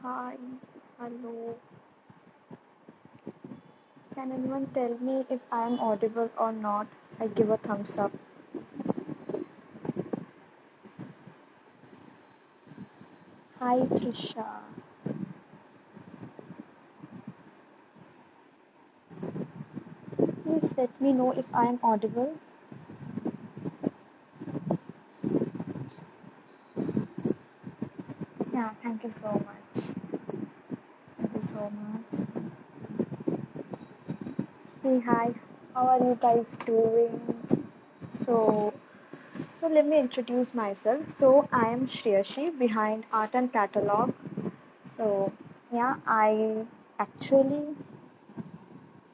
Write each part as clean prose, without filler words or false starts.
Hi, hello. Can anyone tell me if I am audible or not? I give a thumbs up. Hi, Trisha. Please let me know if I am audible. Yeah, thank you so much. Thank you so much. Hey, hi. How are you guys doing? So, so let me introduce myself. So, I am Shreyashee behind Art and Catalog. So, yeah, I actually,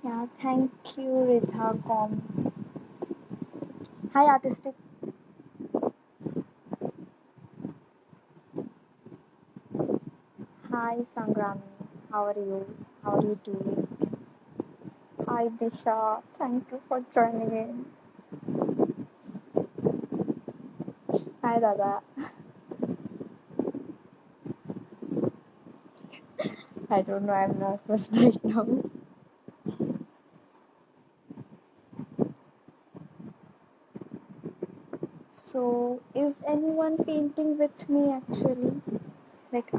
yeah, thank you, Ridha Com. Hi, Artistic. Hi, Sangrami. How are you? How are you doing? Hi, Disha. Thank you for joining in. Hi, Dada. I don't know. I'm nervous right now. So, is anyone painting with me actually? Like,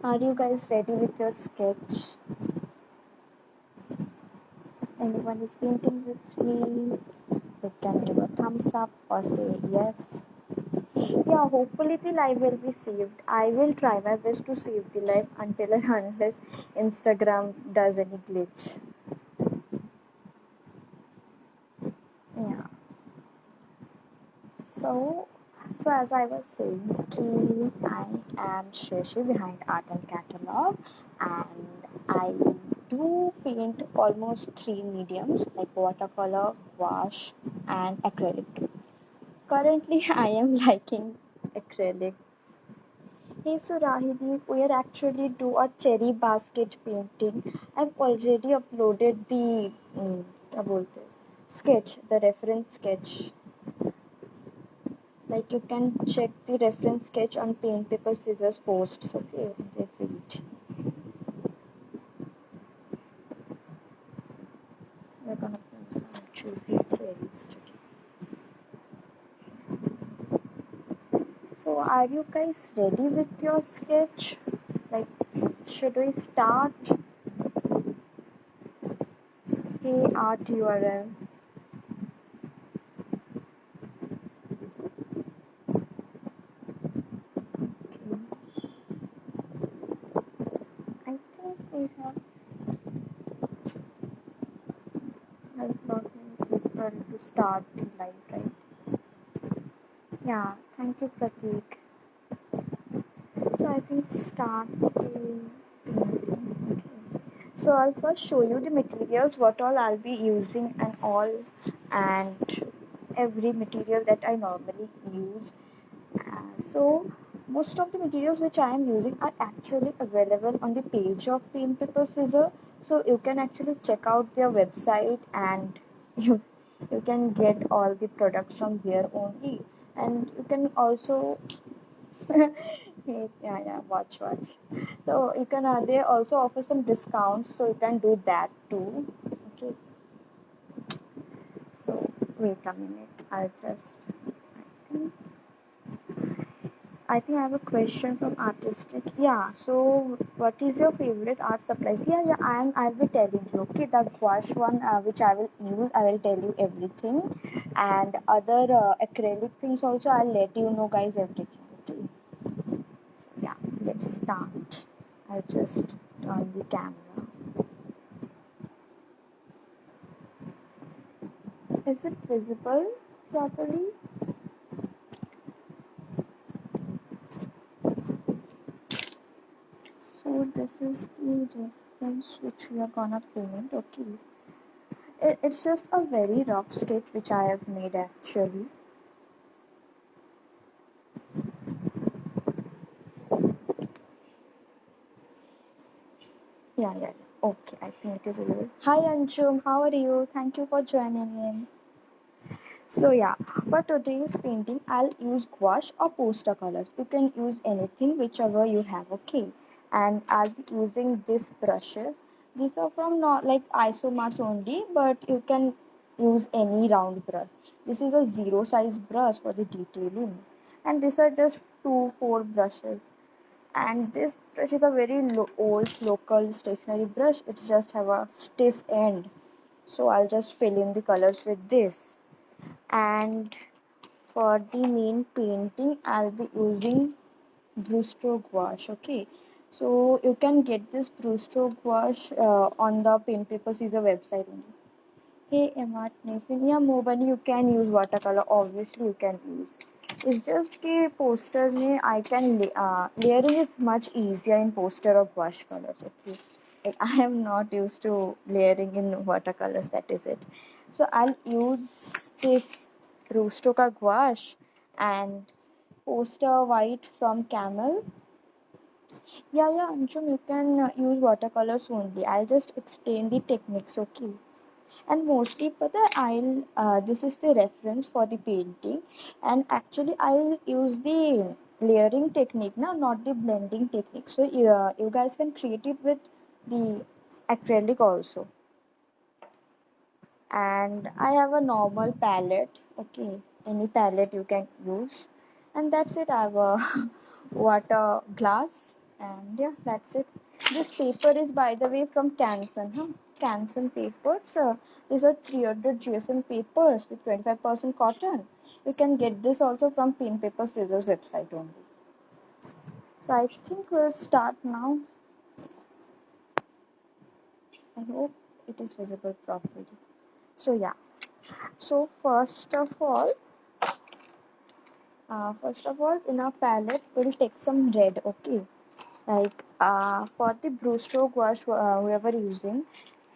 are you guys ready with your sketch? If anyone is painting with me, you can give a thumbs up or say yes. Yeah, hopefully the live will be saved. I will try my best to save the live until and unless Instagram does any glitch. Yeah. So, so as I was saying, I am Shreyashee behind Art and Catalog, and I do paint almost three mediums like watercolor, gouache, and acrylic too. Currently, I am liking acrylic. Hey, so Rahidi, we are actually do a cherry basket painting. I've already uploaded the क्या बोलते हैं, sketch, the reference sketch. Like you can check the reference sketch on paint paper scissors posts. Okay, they read. We're gonna paint some juicy cherries today. So, are you guys ready with your sketch? Like, should we start? Hey, art URL. I think we have like not many people to start the live, right? Yeah, thank you, Pratik. So I think start the painting. Okay. So I'll first show you the materials, what all I'll be using and all, and every material that I normally use. So most of the materials which I am using are actually available on the page of Paint Paper Scissor. So you can actually check out their website and you can get all the products from there only. And you can also yeah, watch. So you can they also offer some discounts, so you can do that too. Okay. So wait a minute. I think I have a question from Artistic. Yeah, so what is your favorite art supplies? Yeah, I'll be telling you. Okay, the gouache one, which I will use, I will tell you everything. And other acrylic things also, I'll let you know, guys, everything. Okay. So, yeah, let's start. I'll just turn the camera. Is it visible properly? So this is the reference which we are gonna paint. Okay. It's just a very rough sketch which I have made actually. Yeah. Okay, I think it is a little. Hi Anshum, how are you? Thank you for joining in. So yeah, for today's painting, I'll use gouache or poster colors. You can use anything, whichever you have. Okay. and I'll be using these brushes. These are from not like isomers only, but you can use any round brush. This is a zero size brush for the detailing, and these are just 2 4 brushes. And this brush is a very old local stationery brush. It just have a stiff end, so I'll just fill in the colors with this. And for the main painting, I'll be using Brustro gouache. Okay, so you can get this Brustro gouache on the pen paper scissor website only. Hey Emma, yeah, mobile you can use watercolor. Obviously, you can use. It's just कि poster में I can layering is much easier in poster of gouache colors. Okay, like I am not used to layering in watercolors. That is it. So I'll use this Brustro का gouache and poster white from Camel. Yeah, Anshum, you can use watercolors only. I'll just explain the techniques, okay? And mostly pata I'll this is the reference for the painting, and actually I'll use the layering technique now, not the blending technique. So you guys can create it with the acrylic also. And I have a normal palette, okay, any palette you can use. And that's it. I have a water glass, and yeah, that's it. This paper is by the way from Canson, Canson papers. These are 300 GSM papers with 25% cotton. You can get this also from Pen Paper Scissors website only. So I think we'll start now. I hope it is visible properly. So yeah, so first of all, in our palette, we'll take some red, okay? Like for the Brustro gouache, whoever using,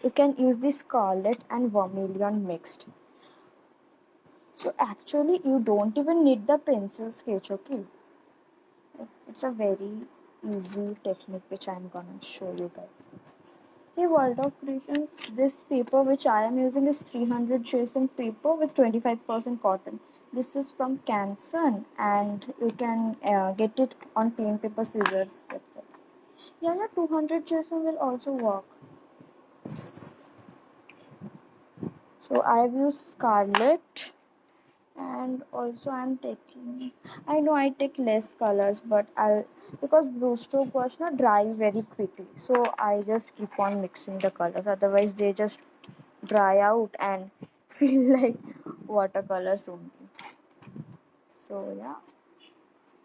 you can use the scarlet and vermilion mixed. So actually, you don't even need the pencil sketch, okay? It's a very easy technique which I'm gonna show you guys. The World of Creations, this paper which I am using is 300 GSM paper with 25% cotton. This is from Canson, and you can get it on Pen Paper Scissors website. Yeah, 200 GSM will also work. So I've used Scarlet, and also I'm taking, I know I take less colors, but I'll, because Brustro gouache not dry very quickly, so I just keep on mixing the colors, otherwise they just dry out and feel like watercolors only. So yeah,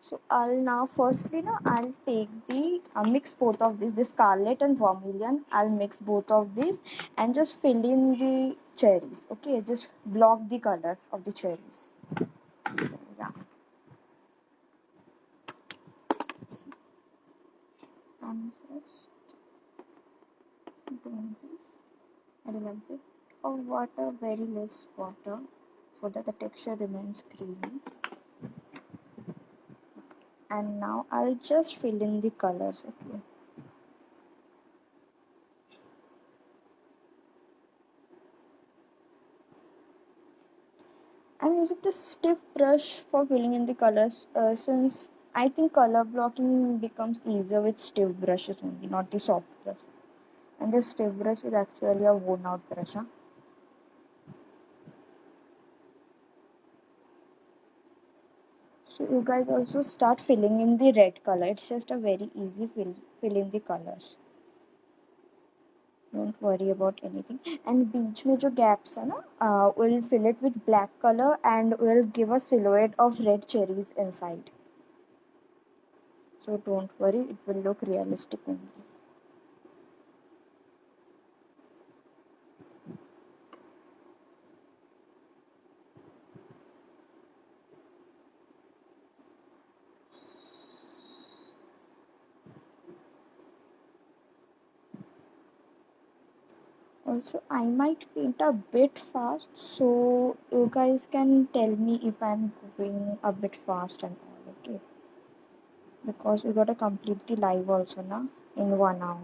so I'll now firstly I'll take the mix both of these, the scarlet and vermilion. I'll mix both of these and just fill in the cherries. Okay, just block the colors of the cherries. So, yeah. I'm just doing this a little bit of water, very less water, so that the texture remains creamy. And now I'll just fill in the colors. Okay. I'm using the stiff brush for filling in the colors since I think color blocking becomes easier with stiff brushes only, not the soft brush. And the stiff brush is actually a worn out brush. Huh? So you guys also start filling in the red color. It's just a very easy fill in the colors. Don't worry about anything. And बीच में जो gaps है ना, we'll fill it with black color and we'll give a silhouette of red cherries inside. So don't worry, it will look realistic only. Also, I might paint a bit fast, so you guys can tell me if I'm going a bit fast and all, okay? Because we gotta complete the live also, na, in 1 hour.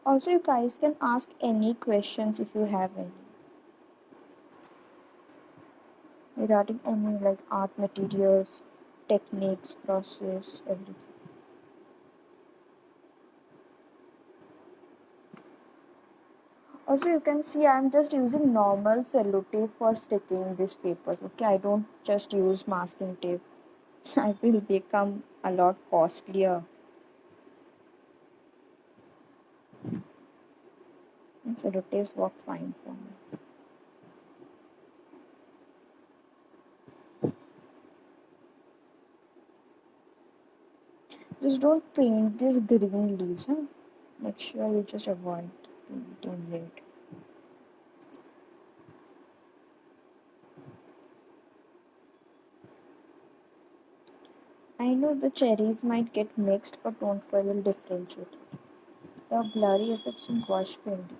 Also, you guys can ask any questions if you have any regarding any like art materials, techniques, process, everything. Also, you can see I'm just using normal cellotape for sticking these papers. Okay, I don't just use masking tape. It will become a lot costlier. And cellotapes work fine for me. Just don't paint these green leaves, huh? Make sure you just avoid painting red. I know the cherries might get mixed, but don't worry, we'll differentiate it. The blurry effects in gouache painting.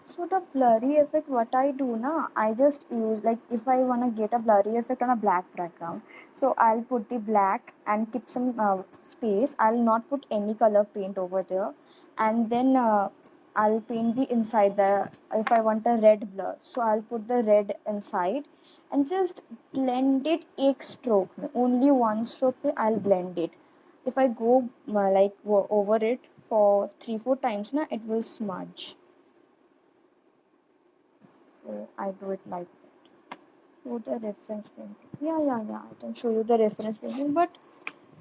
So the blurry effect, what I do now, I just use like if I wanna get a blurry effect on a black background, so I'll put the black and keep some space. I'll not put any color paint over there, and then I'll paint the inside. The if I want a red blur, so I'll put the red inside, and just blend it एक stroke. Only one stroke. I'll blend it. If I go over it for 3-4 times, na it will smudge. So I do it like that. So the reference painting. Yeah. I can show you the reference painting, but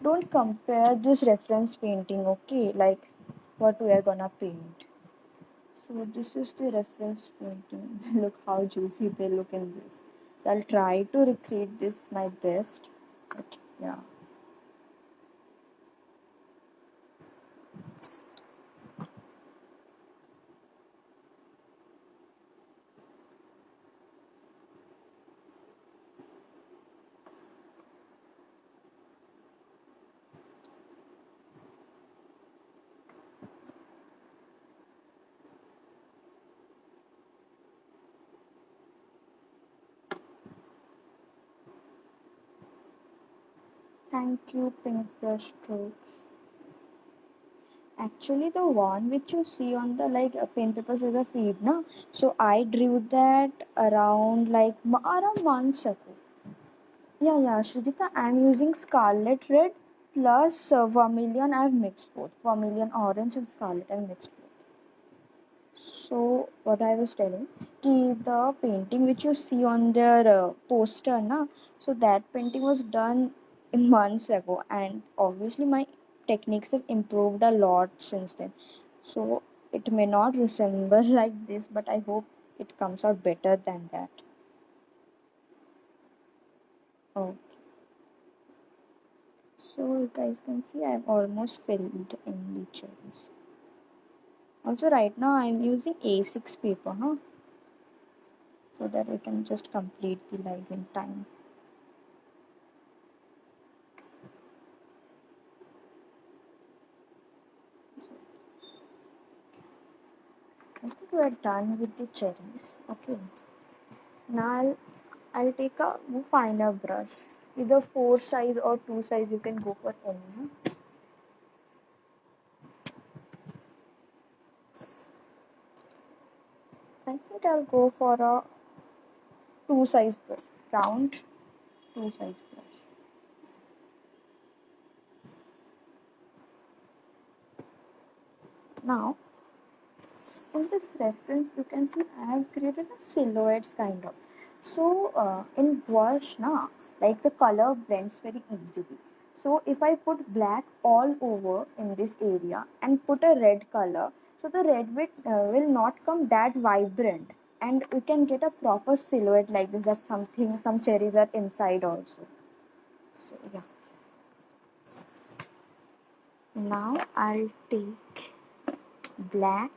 don't compare this reference painting, okay? Like what we are gonna paint. So this is the reference painting. Look how juicy they look in this. So I'll try to recreate this my best. But yeah. Thank you, Pink Brush Strokes. Actually, the one which you see on the like pen papers is a feed, na. So I drew that around around months ago. Yeah, Shrujita, I'm using scarlet red plus vermilion. I've mixed both vermilion orange and scarlet. I've mixed both. So what I was telling, the painting which you see on their poster, na, so that painting was done months ago, and obviously my techniques have improved a lot since then. So it may not resemble like this, but I hope it comes out better than that. Oh, so you guys can see I've almost filled in the cherries. Also, right now I'm using A6 paper, huh? So that we can just complete the live in time. I think we are done with the cherries. Okay. Now I'll take a finer brush. Either 4 size or 2 size, you can go for any. Huh? I think I'll go for a 2 size brush. Round 2 size brush. Now in this reference you can see I have created a silhouettes kind of. So in gouache na, like the color blends very easily. So if I put black all over in this area and put a red color, so the red bit will not come that vibrant, and we can get a proper silhouette like this, that some cherries are inside also. So yeah, now I'll take black.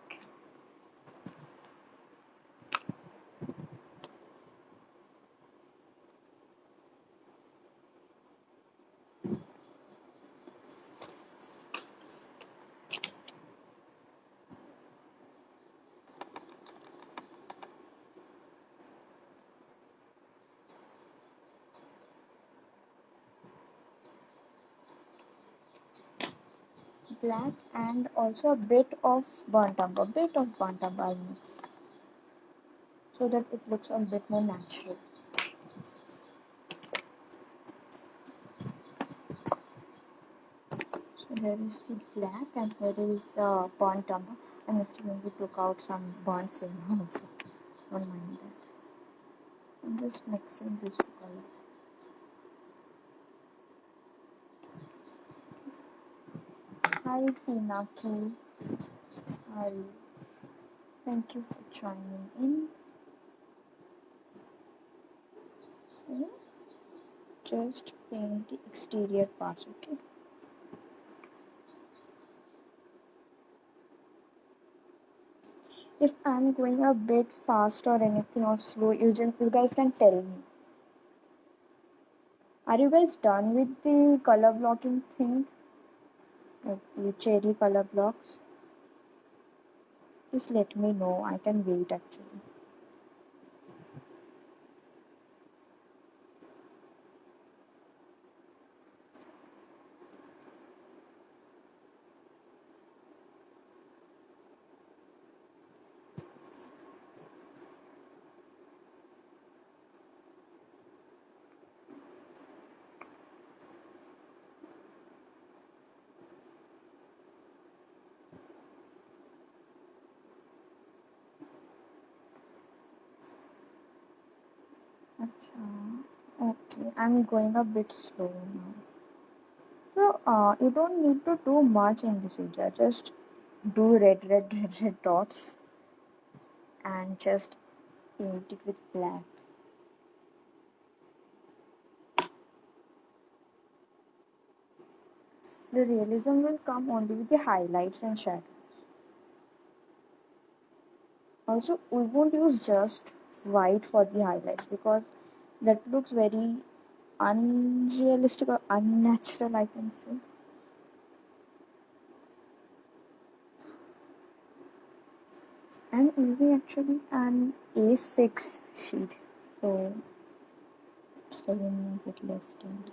black and also a bit of burnt umber. I'll mix so that it looks a bit more natural. So here is the black and here is the burnt umber. I mistakenly took out some burnt silver also. Don't mind that. I'm just mixing these two colors. Hi Pinaki. Hi. Thank you for joining in. So, just paint the exterior parts, okay? If I'm going a bit fast or anything or slow, you guys can tell me. Are you guys done with the color blocking thing? Like the cherry color blocks? Just let me know. I can wait actually. Okay, I'm going a bit slow now. So, you don't need to do much in this area. Just do red dots and just paint it with black. The realism will come only with the highlights and shadows. Also, we won't use just white for the highlights because that looks very unrealistic or unnatural, I can say. I'm using actually an A6 sheet, so it's taking a bit less time.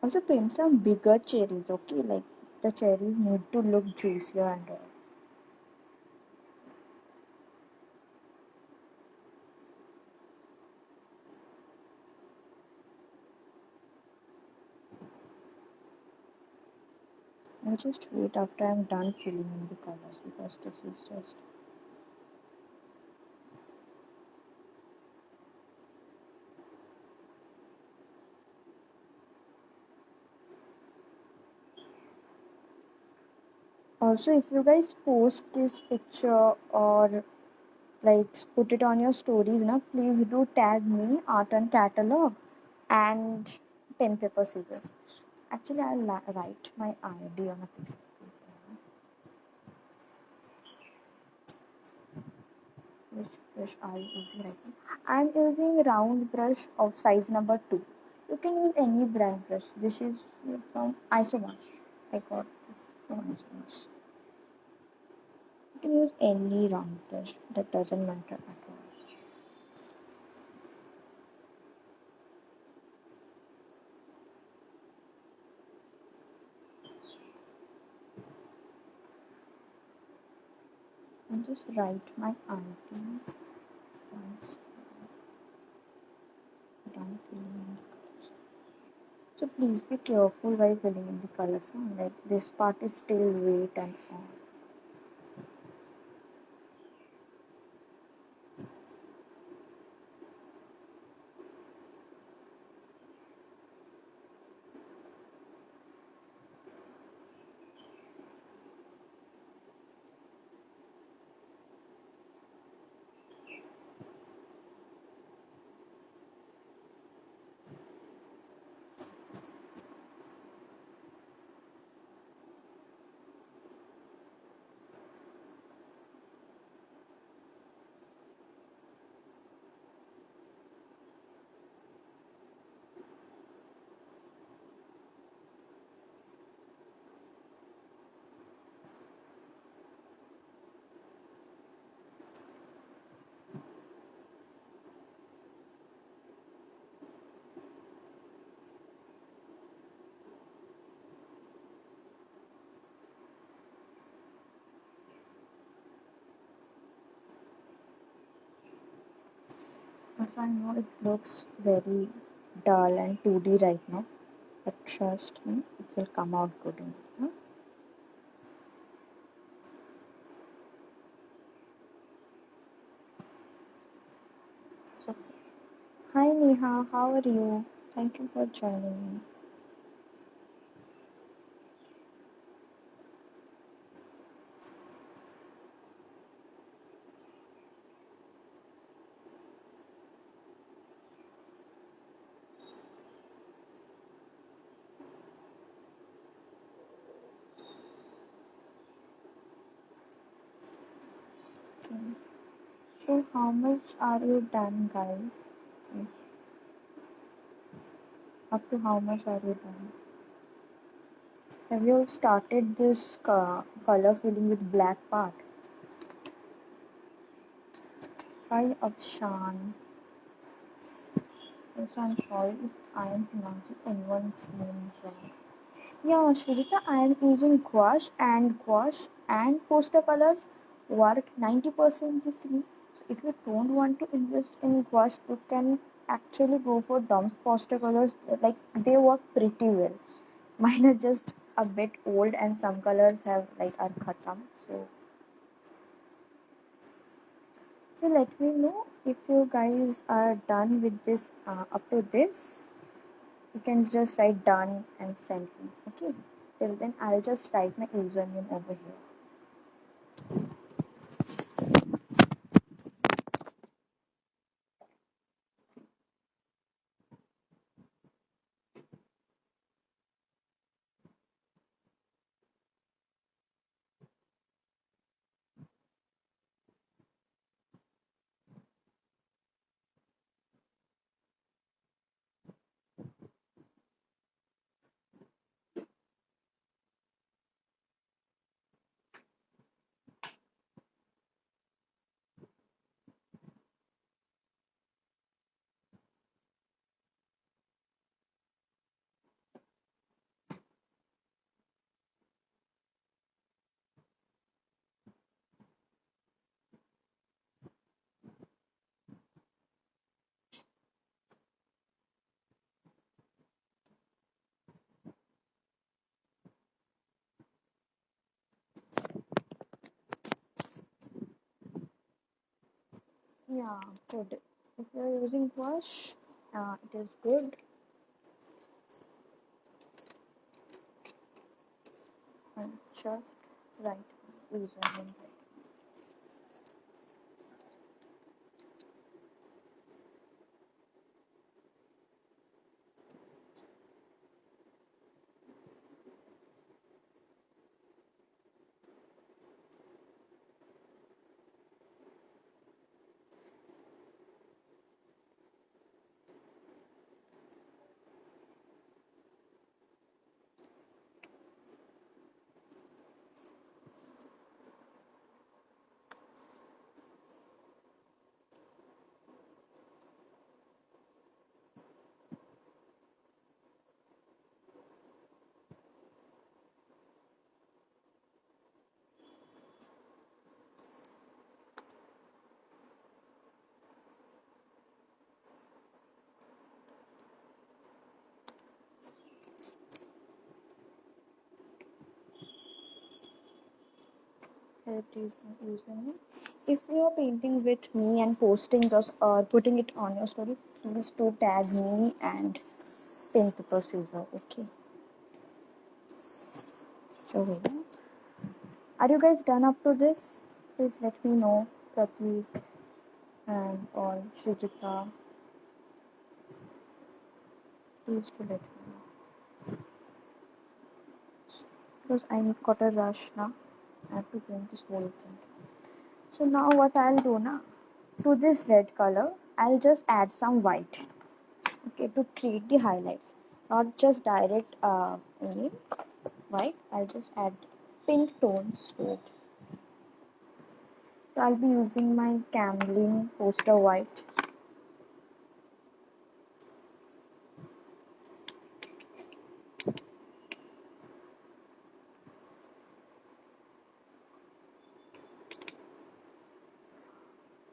Also, paint some bigger cherries, okay? Like the cherries need to look juicier and all. I'll just wait after I'm done filling in the colors because this is just. Also, if you guys post this picture or like put it on your stories, na, please do tag me, art and catalog, and pen paper scissors. Actually, I'll write my ID on a piece of paper. Which brush are you using right now? I'm using round brush of size number 2. You can use any brand brush. This is from Isomash. I got it from Isomash. You can use any round brush. That doesn't matter at all. And just write my ID once done filling in the colors. So please be careful while filling in the colors. Like this part is still wet and all. So I know it looks very dull and 2D right now, but trust me, it will come out good in it. Huh? So, hi Neha, how are you? Thank you for joining me. Okay. So how much are you done, guys? Okay. Up to how much are you done? Have you started this color filling with black part? Hi Afshan. Yes, I'm sorry if I am pronouncing anyone's name wrong. Yeah, Shrita, I am using gouache and poster colors work 90% the same. So if you don't want to invest in gouache, you can actually go for Dom's poster colors. Like they work pretty well. Mine are just a bit old and some colors have like are khatam. So let me know if you guys are done with this up to this. You can just write done and send me. Okay. Till then, I'll just write my username over here. Yeah, good. If you're using wash, it is good. And just write username. Here it is my username. If you are painting with me and posting this or putting it on your story, please do tag me and pen paper scissor. Okay. So, are you guys done up to this? Please let me know, Pratik and or Shrijita. Please to let me know. Because I got a rush now. I have to paint this whole thing. So now what I'll do now, to this red color, I'll just add some white. Okay, to create the highlights. Not just direct only white. I'll just add pink tones to it. So I'll be using my Camlin poster white.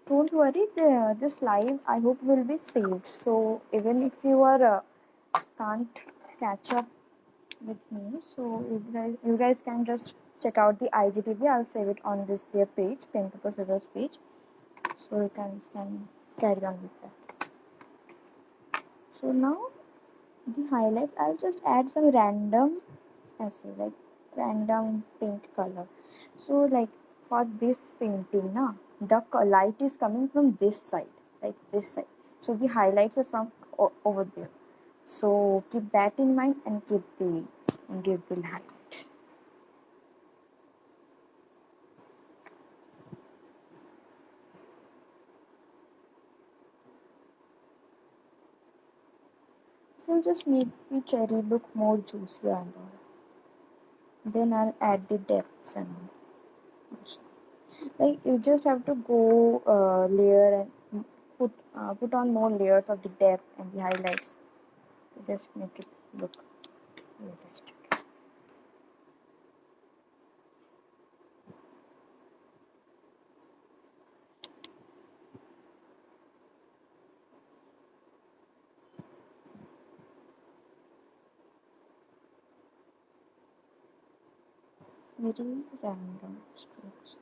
Don't worry, this live I hope will be saved. So even if you are can't catch up with me, so you guys can just check out the IGTV. I'll save it on this their page, Pen Paper Scissors page. So you can carry on with that. So now the highlights, I'll just add some random essay, like random paint color. So like for this painting na, the light is coming from this side, like this side. So the highlights are from over there. So keep that in mind and give the highlight. So just make the cherry look more juicy and all. Then I'll add the depths and all. Like you just have to go layer and put on more layers of the depth and the highlights to just make it look realistic. Very random strokes.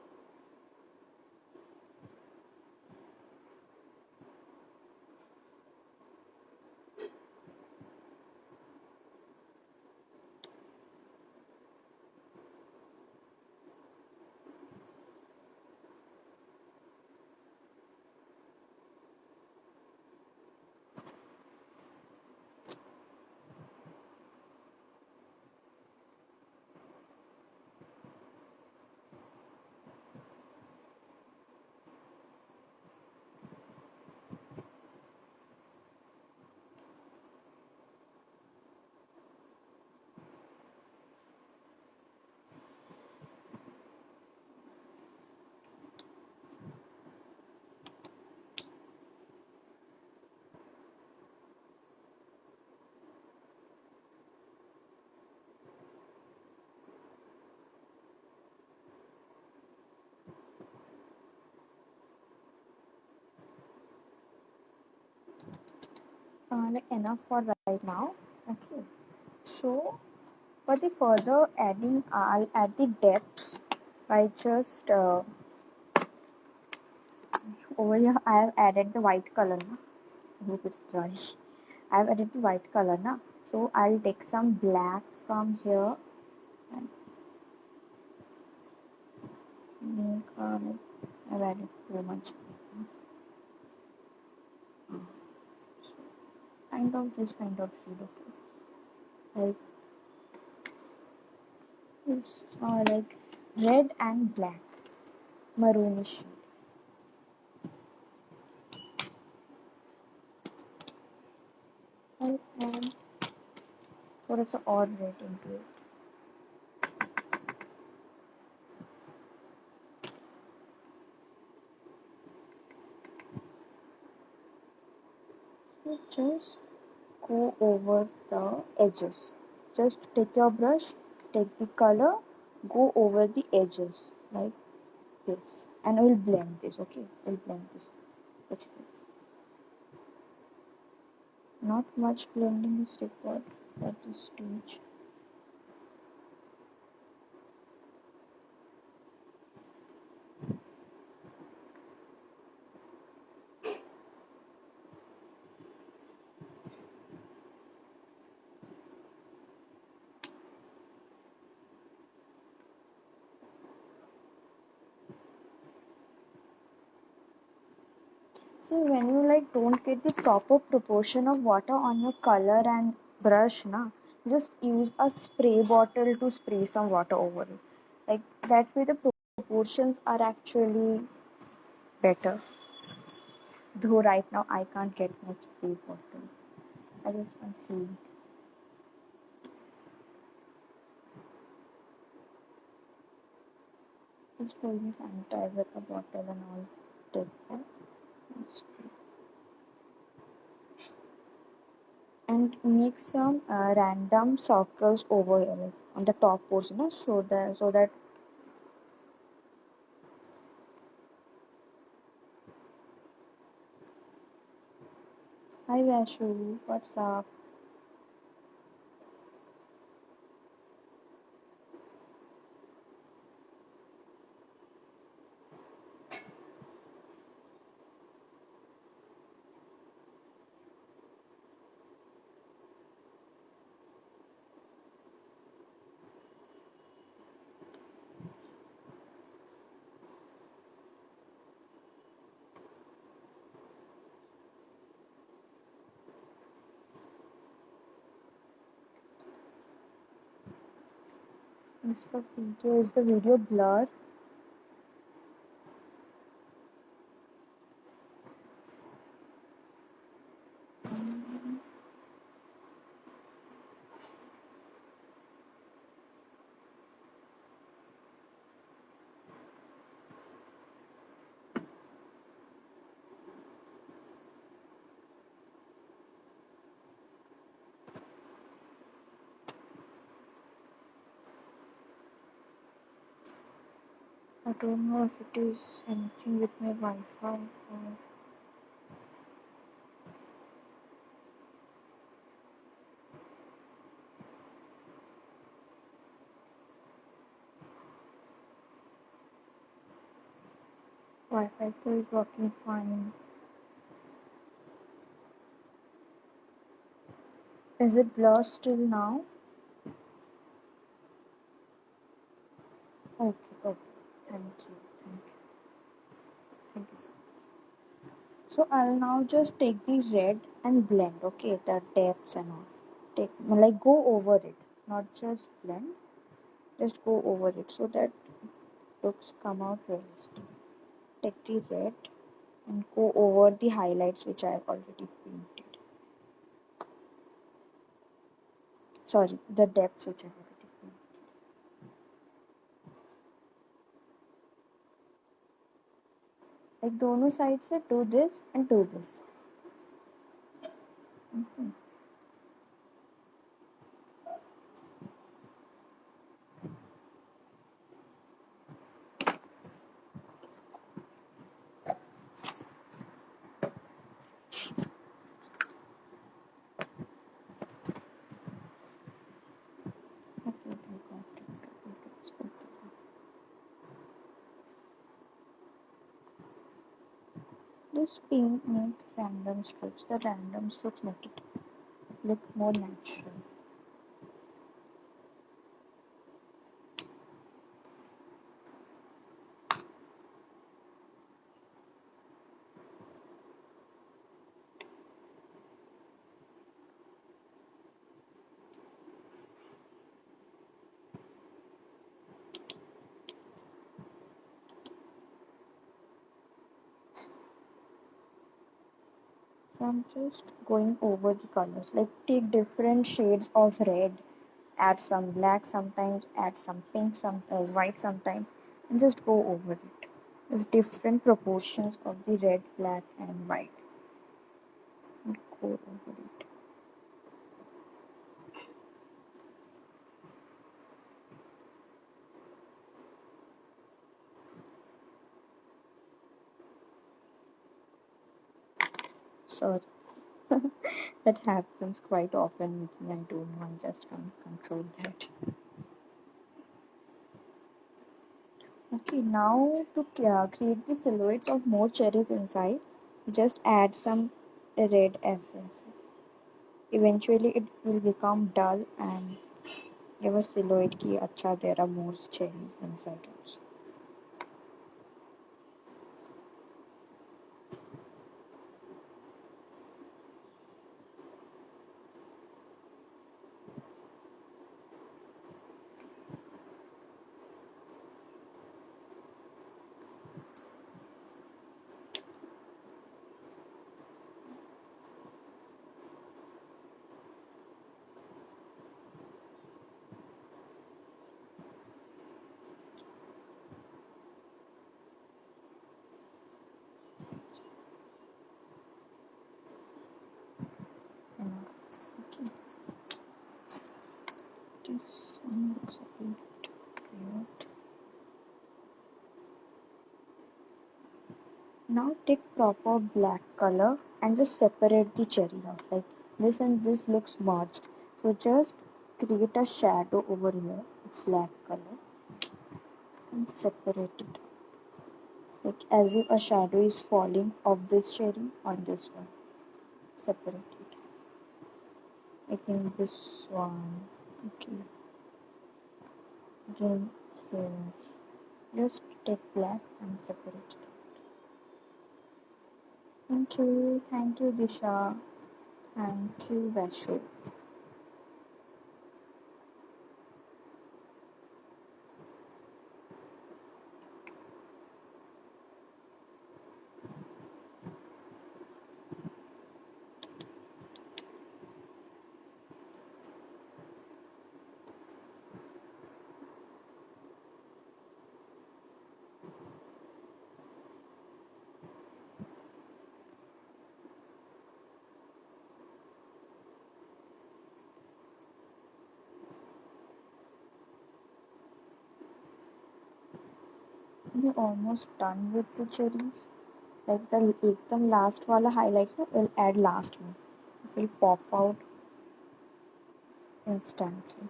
Like enough for right now. Okay. So for the further adding, I'll add the depths by just over here. I have added the white color. Na? I hope it's dry. I have added the white color now. So I'll take some black from here and make I've added too much. Kind of this kind of shade, okay. Like this, like red and black, maroonish shade. I'll add थोड़ा सा और red into it. So just go over the edges. Just take your brush, take the color, go over the edges like this, and we'll blend this. Okay, we'll blend this. Not much blending is required at this stage. See, when you like don't get the proper proportion of water on your color and brush, na, just use a spray bottle to spray some water over it. Like that way the proportions are actually better. Though right now I can't get my spray bottle. I just want to see. Just hold me sanitizer, a bottle and all. Take that. And make some random circles over here, like on the top portion, so that Hi Vashu, what's up? Is the video blur? I don't know if it is anything with my Wi-Fi or Wi-Fi is working fine. Is it blur still now? Okay, okay. Thank you. Thank you. Thank you, sir. So I'll now just take the red and blend, okay, the depths and all. Go over it, not just blend, just go over it so that looks come out realistic. Take the red and go over the highlights which I have already painted. Sorry, the depths which I have already painted. Like दोनों side से do this and do this. Okay. Okay, I got it. This paint makes random strokes. The random strokes make it look more natural. So I'm just going over the colors. Like take different shades of red, add some black sometimes, add some pink, some white sometimes, and just go over it. There's different proportions of the red, black, and white. And go over it. So that happens quite often with me. I don't know. I just can't control that. Okay, now to create the silhouettes of more cherries inside, just add some red essence. Eventually, it will become dull and give a silhouette ki acha there are more cherries inside also. Okay, this one looks a bit weird. Now take proper black color and just separate the cherries out. Like this and this looks merged. So just create a shadow over here with black color and separate it. Like as if a shadow is falling off this cherry on this one. Separate it. I think this one. Okay. Again here. Just take black and separate it. Thank you Disha. Thank you Vaishu. We're almost done with the cherries. Like the एकदम last वाला highlights में we'll add last में. It will pop out instantly.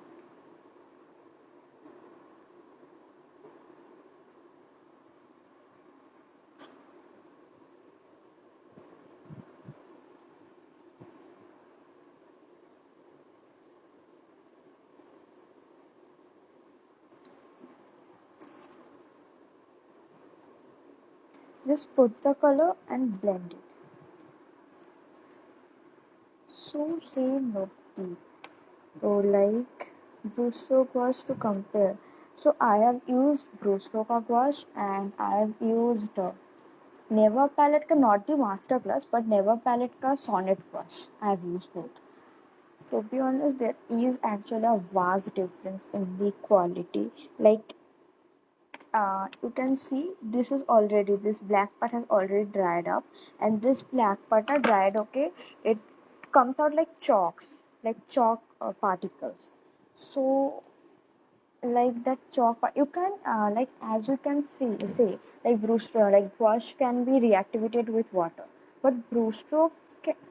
Just put the color and blend it. So say nothing. So like Brustro gouache to compare. So I have used Brustro ka gouache and I have used Never palette ka not the master class but Never palette ka sonnet gouache. I have used both. To be honest, there is actually a vast difference in the quality. Like you can see this black part has already dried up and this black part are dried. Okay, it comes out like chalk particles. So like that you can like as you can see like Brustro like gouache can be reactivated with water, but Brustro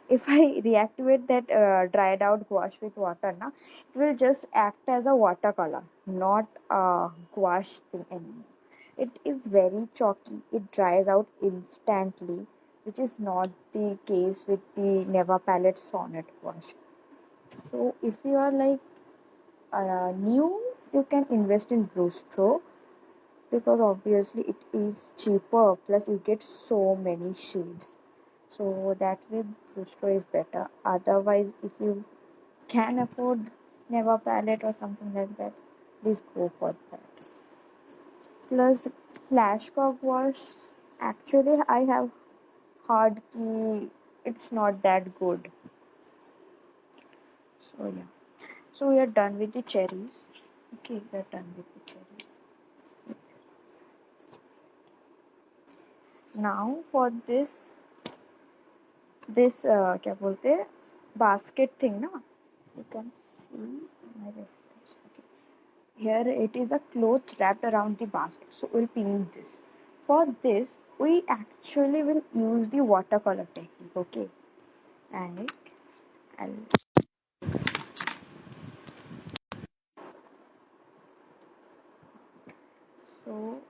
if I reactivate that dried out gouache with water na, it will just act as a watercolor, not a gouache thing anymore. It is very chalky, it dries out instantly, which is not the case with the Neva palette sonnet gouache. So if you are like new, you can invest in Brustro because obviously it is cheaper, plus you get so many shades. So that way Brustro is better. Otherwise, if you can afford Neva palette or something like that, please go for that. Plus flashcock wash, actually I have heard ki it's not that good. So yeah. So we are done with the cherries. Okay, we are done with the cherries. Now for this क्या बोलते हैं basket thing ना, you can see my reference. Okay, here it is a cloth wrapped around the basket, so we'll pin this. For this we actually will use the watercolor technique. Okay, and I'll so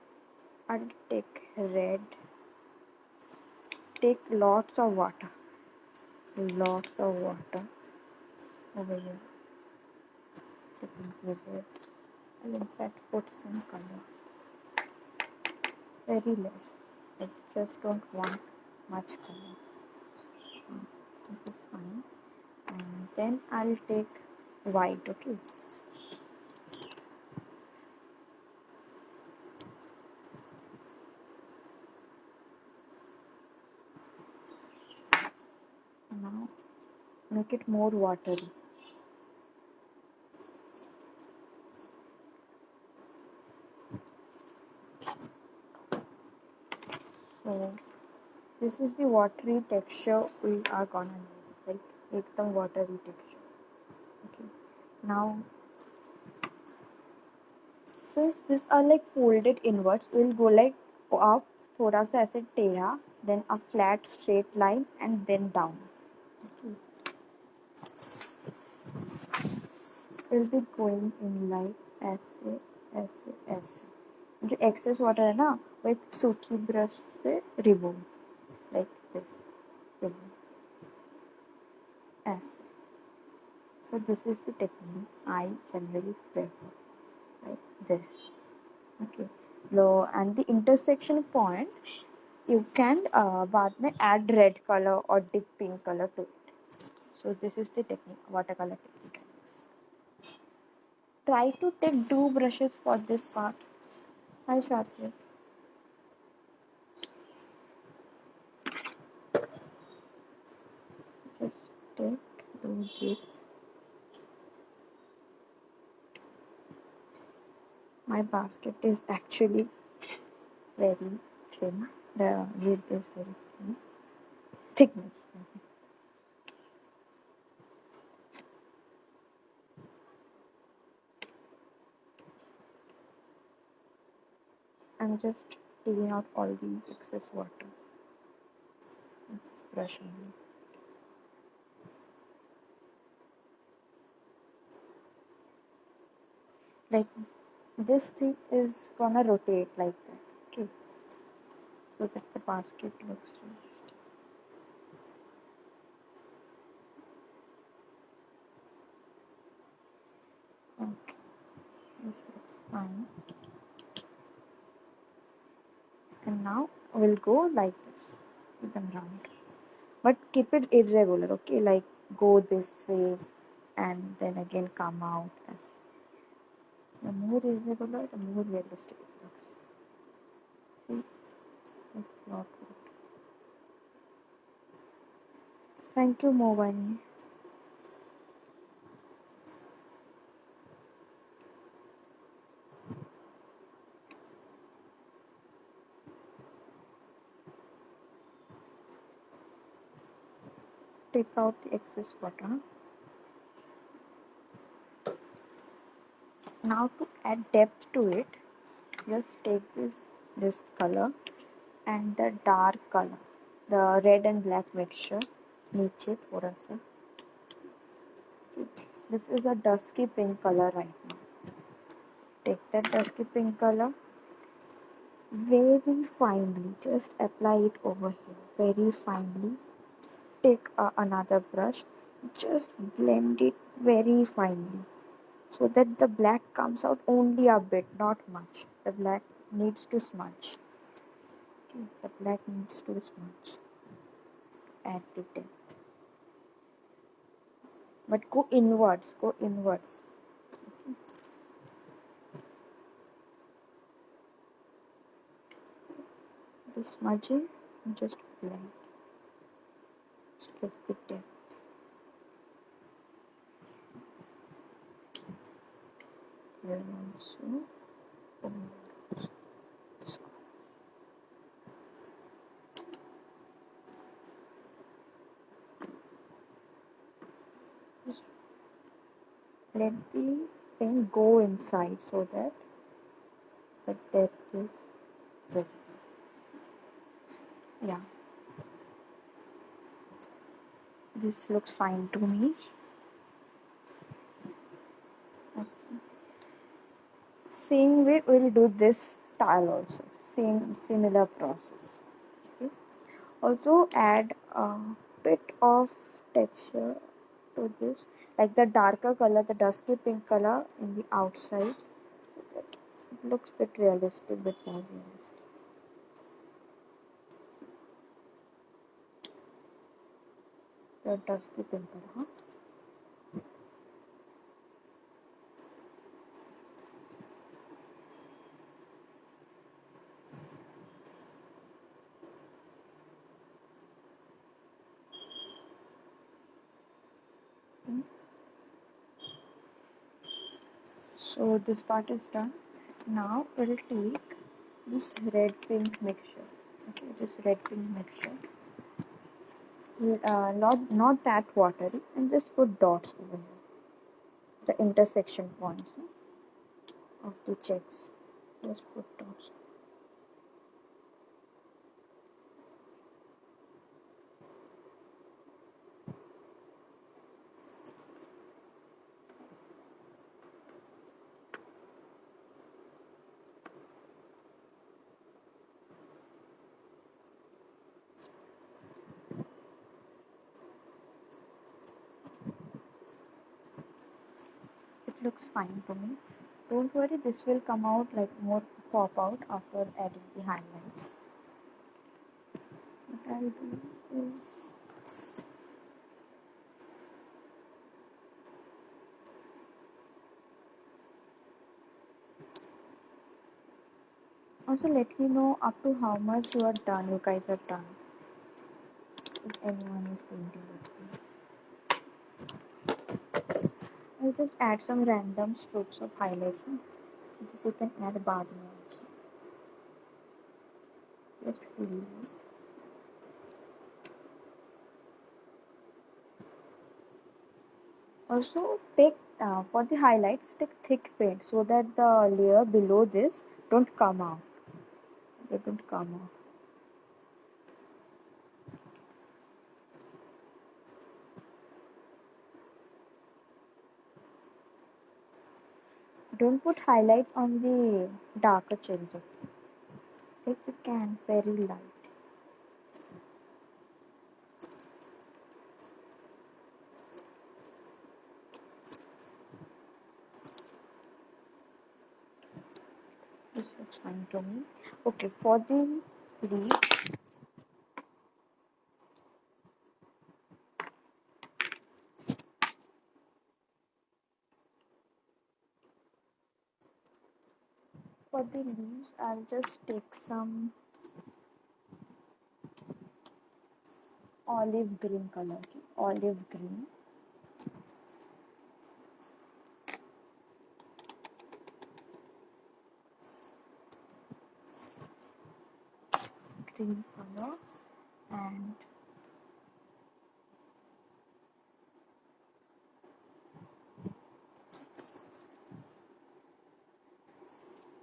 I'll take lots of water over here to increase it. I'll in fact put some color, very less. I just don't want much color. This is fine. And then I'll take white. Okay. Now make it more watery. So this is the watery texture we are gonna use, like एकदम watery texture. Okay. Now since these are like folded inwards, we'll go like up थोड़ा सा ऐसे टेढ़ा then a flat straight line, and then down. Okay. We'll be going in like ऐसे ऐसे ऐसे जो excess water है ना वो एक सूखी brush से remove like this remove ऐसे. So this is the technique I generally prefer like this. Okay. So and the intersection point you can बाद में add red color or dip pink color to it. So this is the technique, watercolor technique. Try to take 2 brushes for this part. Hi Shastri. Just do this. My basket is actually very thin. The lid is very thin. Thickness. I'm just taking out all the excess water. Just brush only. Like this thing is gonna rotate like that. Okay. So that the basket looks realistic. Okay. This looks fine. And now we'll go like this. Keep them round. But keep it irregular, okay? Like go this way and then again come out. As the more irregular, the more realistic it looks. See? It's not good. Thank you, Movani. Take out the excess water. Now to add depth to it, just take this color and the dark color, the red and black mixture. नीचे थोड़ा सा. This is a dusky pink color right now. Take that dusky pink color. Very finely, just apply it over here. Very finely. Take another brush, just blend it very finely so that the black comes out only a bit, not much. The black needs to smudge. Okay, the black needs to smudge. Add the depth. But go inwards, go inwards. Okay. The smudging and just blend. Just get the depth. Here also. Just let the pen go inside so that the depth is visible. Yeah. This looks fine to me. Okay. Same way we'll do this tile also. Similar process. Okay. Also add a bit of texture to this, like the darker color, the dusky pink color in the outside. It looks a bit realistic, bit more realistic. The dusky pink color, huh? So this part is done. Now we'll take this red pink mixture. Okay, this red pink mixture. Not that watery, and just put dots over here. The intersection points of the checks. Just put dots. looks fine to me. Don't worry, this will come out like more pop out after adding the highlights. What I'll do is also let me know up to how much you guys are done. If anyone is painting with me. I'll just add some random strokes of highlights. Just you can add a body also. Just fill it. Also take for the highlights take thick paint so that the layer below this don't come out. They don't come out. Don't put highlights on the darker cherry. Take the can very light. This looks fine to me. Okay, for the leaf, I'll just take some olive green color. Okay? Olive green. Green color and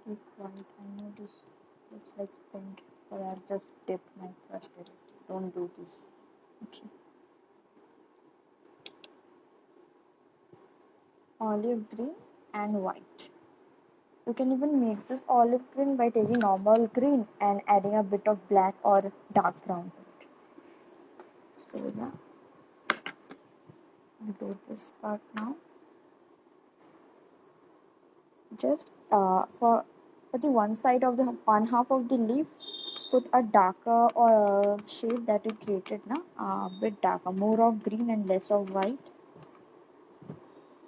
take white. I know this looks like pink, but I've just dipped my brush directly. Don't do this. Okay. Olive green and white. You can even make this olive green by taking normal green and adding a bit of black or dark brown to it. So yeah, I'll do this part now. Just for the one side of the one half of the leaf, put a darker or shade that you created now, a bit darker, more of green and less of white.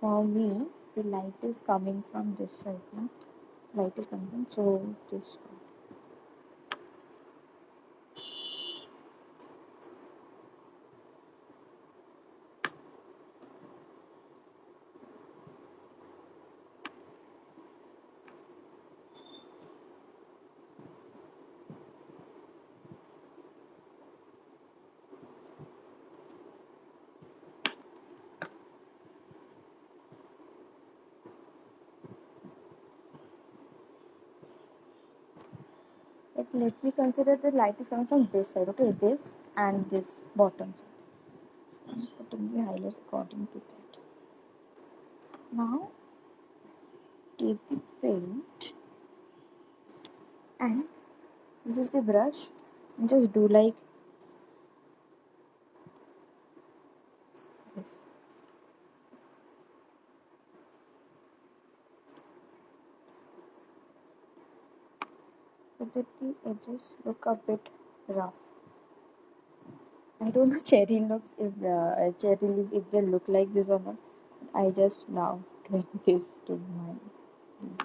For me, the light is coming from this side now. Light is coming from so this one. Let me consider the light is coming from this side, okay? This and this bottom side. I'm putting the highlights according to that. Now, take the paint and this is the brush and just do like this. So that the edges look a bit rough. I don't know cherry looks if cherry leaves if they look like this or not. I just love doing this to my leaf.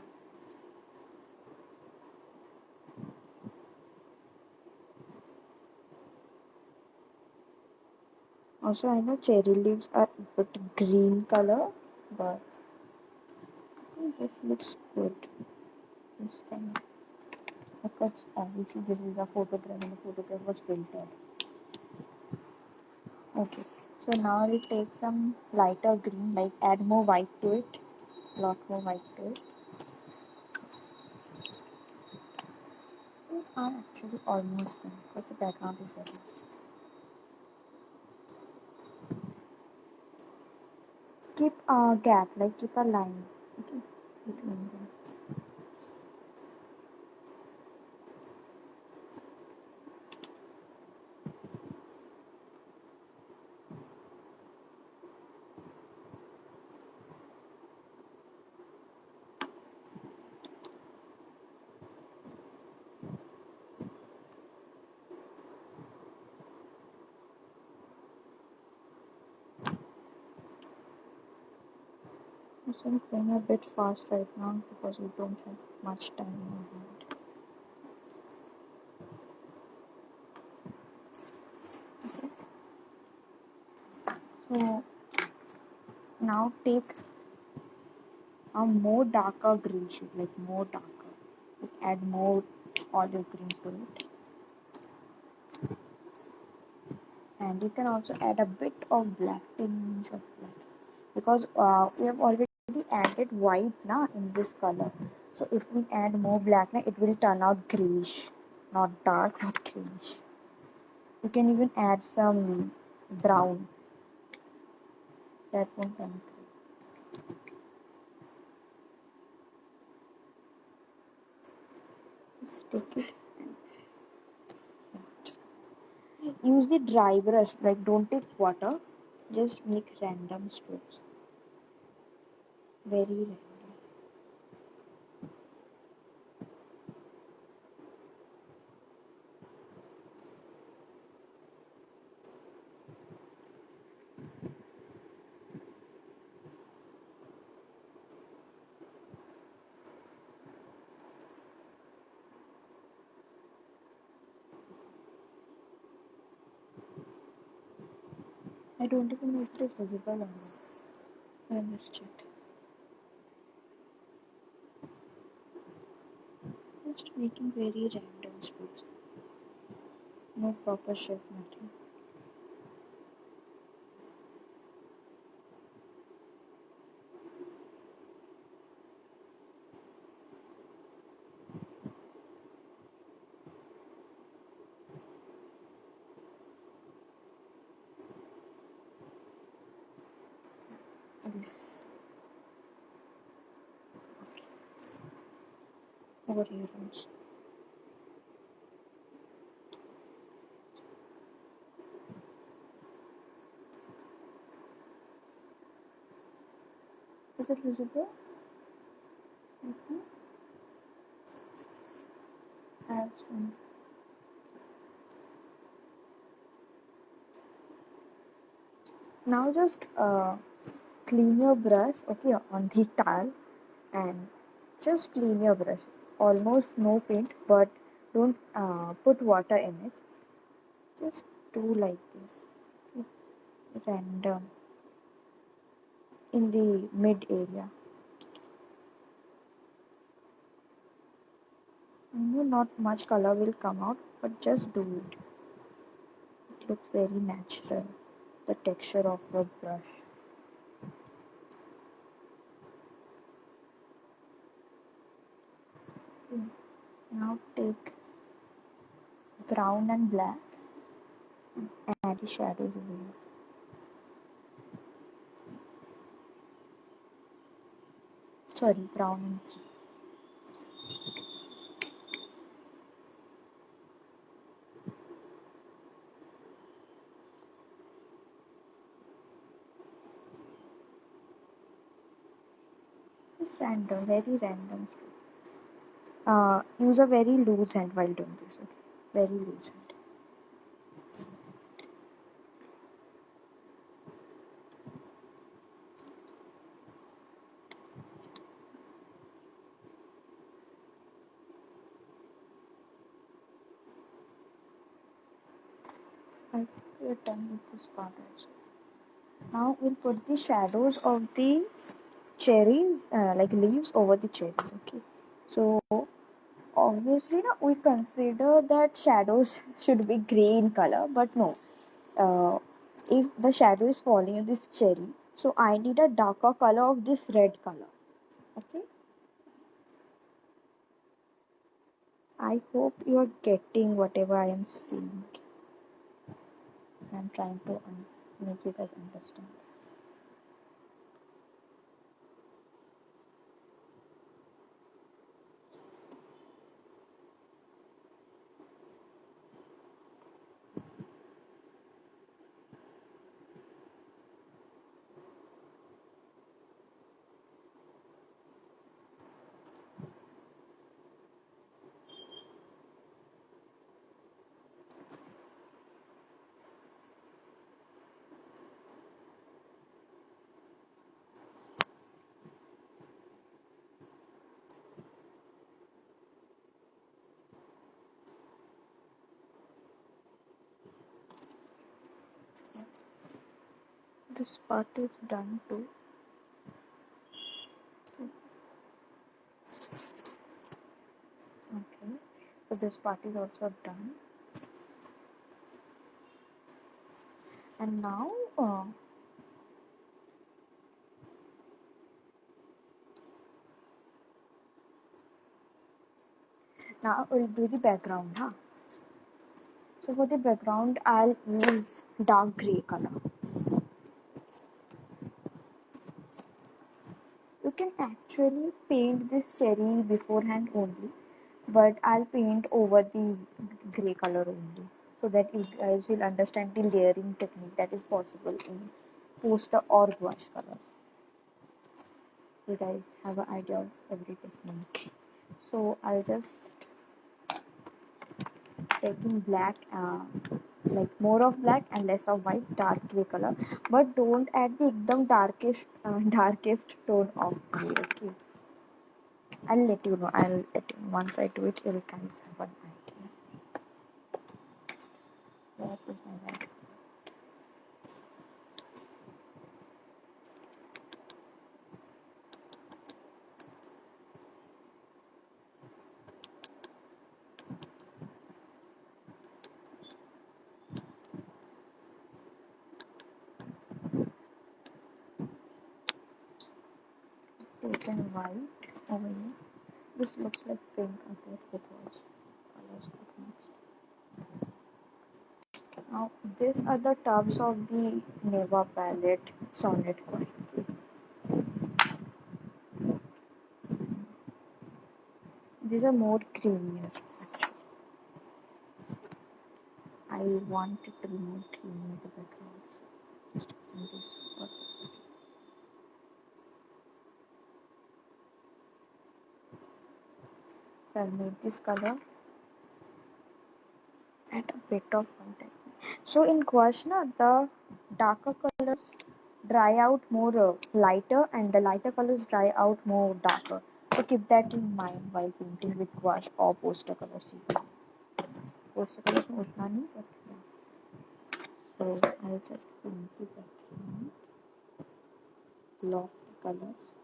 Also, I know cherry leaves are a bit green color, but I think this looks good this time. Because obviously this is a photograph and the photograph was filtered. Okay, so now I'll take some lighter green, like add more white to it, lot more white to it. We are actually almost done because the background is very nice. Keep a gap, like keep a line, okay, between them. I'm playing a bit fast right now because we don't have much time in our hand. Okay. So now take a more darker green shade, like more darker. Like add more olive green to it. And you can also add a bit of black, tinge of black. Because we have already added white now in this color. So if we add more black now, it will turn out greyish. Not dark, not greyish. You can even add some brown. That won't turn great. Just take it. Use the dry brush, like don't take water, just make random strokes. Very random. I don't even know if it is visible or not. Let's check. Just making very random strokes. No proper shape, nothing. This. Okay. Over here also. Is it visible? Add some. Now just clean your brush, okay, on the tile, and just clean your brush. Almost no paint, but don't put water in it. Just do like this, random in the mid area. I know not much color will come out, but just do it. It looks very natural. The texture of the brush. Okay. Now take brown and black and add the shadows over here. Sorry, brown and blue. Just random, very random. Use a very loose hand while doing this. Okay, very loose hand. I think we are done with this part also. Now we'll put the shadows of the cherries, like leaves over the cherries. Okay, so obviously now we consider that shadows should be gray in color, but no. If the shadow is falling on this cherry, so I need a darker color of this red color. Okay. I hope you are getting whatever I am saying. I'm trying to make you guys understand. this part is done too. Okay, so this part is also done. And now we'll do the background, huh? So for the background, I'll use dark grey color. You can actually paint this cherry beforehand only, but I'll paint over the grey color only, so that you guys will understand the layering technique that is possible in poster or gouache colors. You guys have an idea of every technique. So I'll just taking black, like more of black and less of white, dark grey color, but don't add the ekdam darkest tone of grey. Okay, I'll let you know. Once I do it, you guys have an idea. Where is my white? Taken white over here. This looks like pink. Okay, because colors got mixed. Now these are the tubs of the Neva palette Sonnet quality. These are more creamier. I want it to be more creamy in the background. So just using this purpose. I'll make this color, add a bit of white. So in gouache, the darker colors dry out more lighter, and the lighter colors dry out more darker. So keep that in mind while painting with gouache or poster colors. Poster colors में उतना नहीं, but yeah. So I'll just paint the background, block the colors.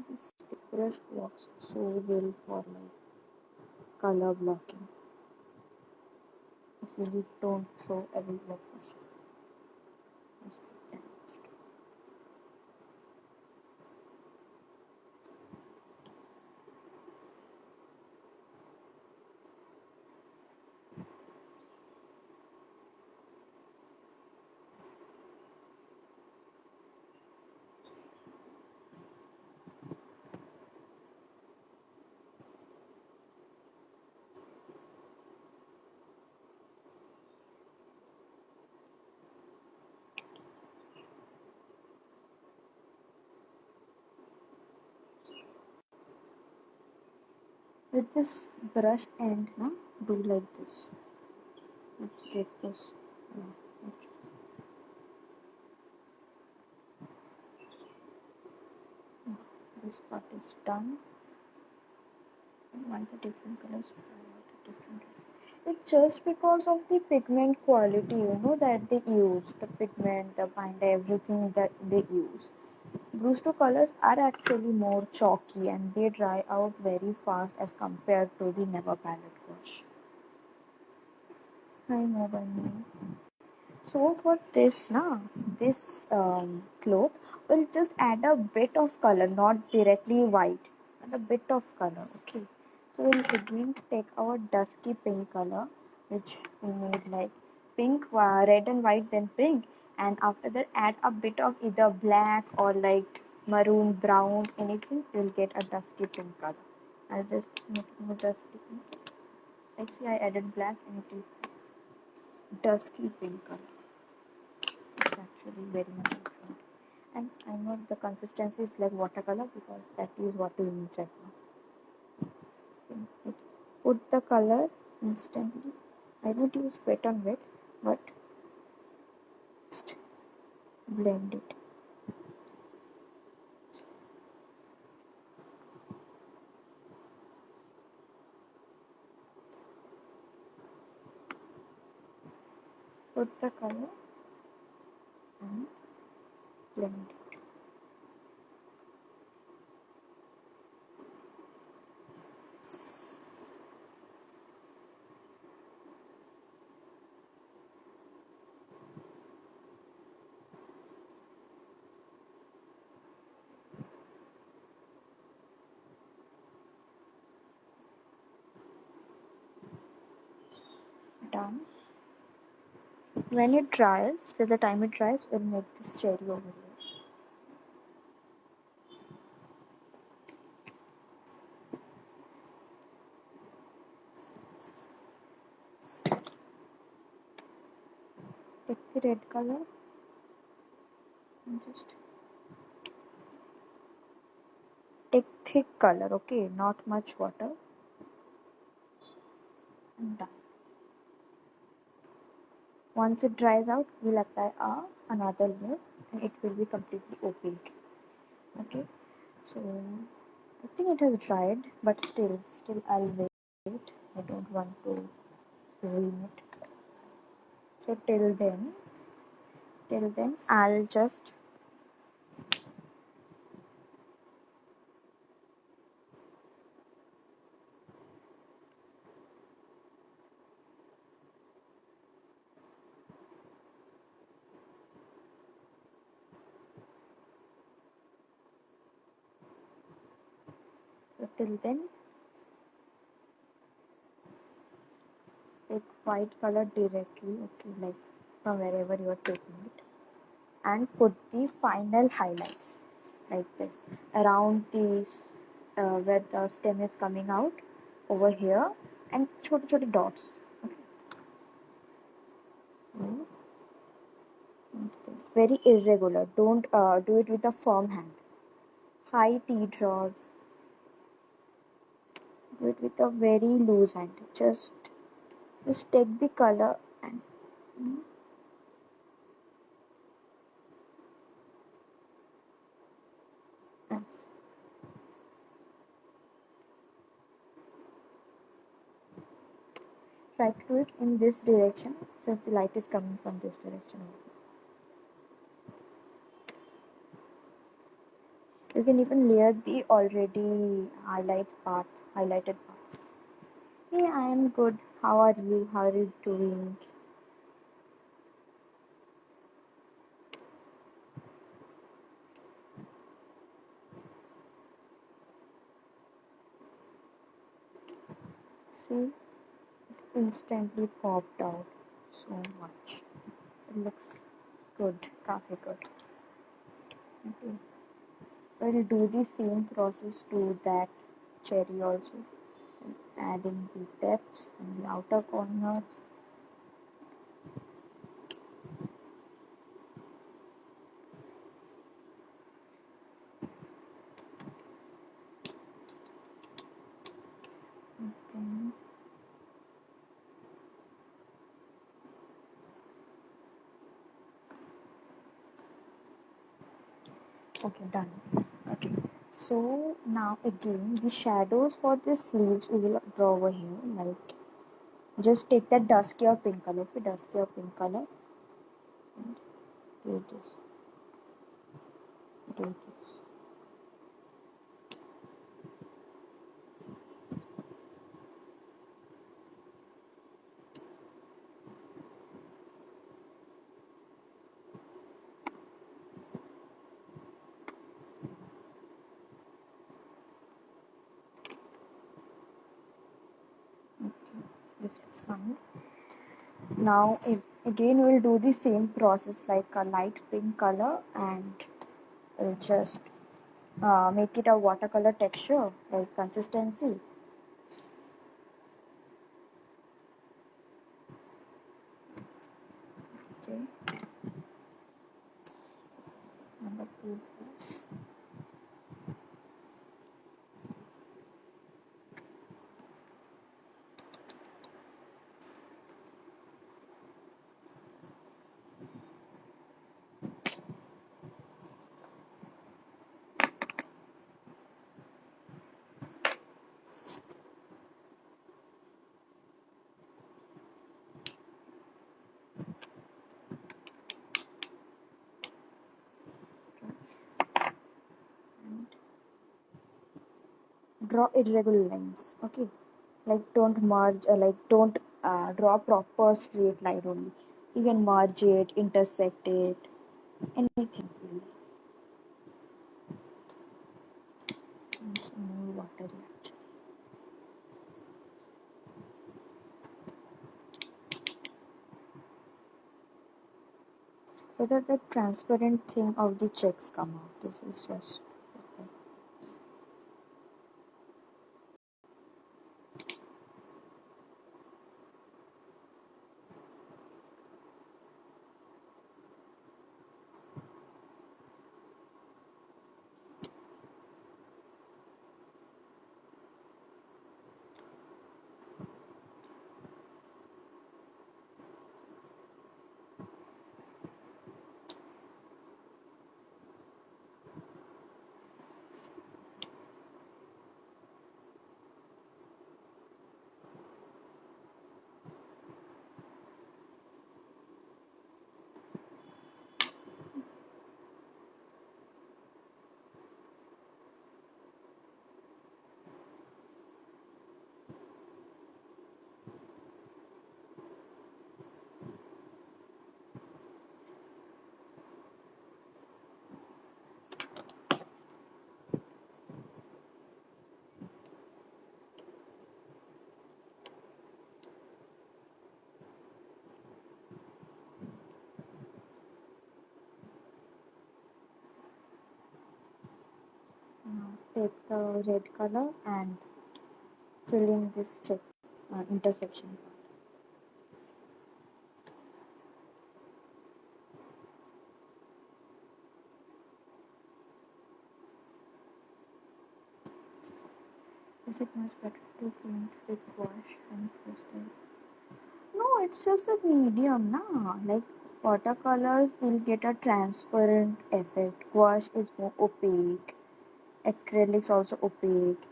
This brush works so well for like color blocking. So you don't throw away your brushes. With this brush end, do like this. Get this. This part is done. Why the different colors? It's just because of the pigment quality, that they use. The pigment, the binder, everything that they use. Brustro colors are actually more chalky and they dry out very fast as compared to the Never palette wash. I know by now. So for this, cloth, we'll just add a bit of color, not directly white, and a bit of color. Okay. So we'll again take our dusky pink color, which we made like pink, red and white, then pink, and after that add a bit of either black or like maroon, brown, anything. You'll get a dusky pink color. I'll just make it more dusky pink. Like see, I added black and it is dusky pink color. It's actually very much different. And I know the consistency is like watercolor because that is what we need right now. Put the color instantly. I don't use wet on wet, but just blend it. put the color and blend it. Done. When it dries, till the time it dries, we'll make this cherry over here. Take the red color and just take thick color, okay, not much water, and done. Once it dries out, we'll apply another layer and it will be completely opaque. Okay, so I think it has dried, but still I'll wait. I don't want to ruin it. So till then I'll just take white color directly, okay, like from wherever you are taking it, and put the final highlights like this around the where the stem is coming out over here, and छोटे dots. Okay. So this very irregular. Don't do it with a firm hand. High T draws. Do it with a very loose hand. Just take the color and try to do it in this direction since the light is coming from this direction. You can even layer the already highlighted parts. Hey, I am good. How are you? How are you doing? See, it instantly popped out so much. It looks good, काफी good. Okay. We'll do the same process to that cherry also, adding the depths and the outer corners. Okay, done. Okay, so now again the shadows for the sleeves we will draw over here. Like, just take that dusky or pink color, okay, dusky or pink color, and do this. Do this. Okay, this is fine. Now again we'll do the same process, like a light pink color, and we'll just make it a watercolor texture, like consistency. Okay. Number 2. draw irregular lines. Okay, like don't merge, like don't draw proper straight line only. You can merge it, intersect it, anything really. More water actually. So that the transparent thing of the checks come out. This is just okay. Now take the red color and fill in this check intersection. Is it much better to paint with gouache and pastel? No, it's just a medium, na. Like watercolors will get a transparent effect. Gouache is more opaque. Acrylics also opaque.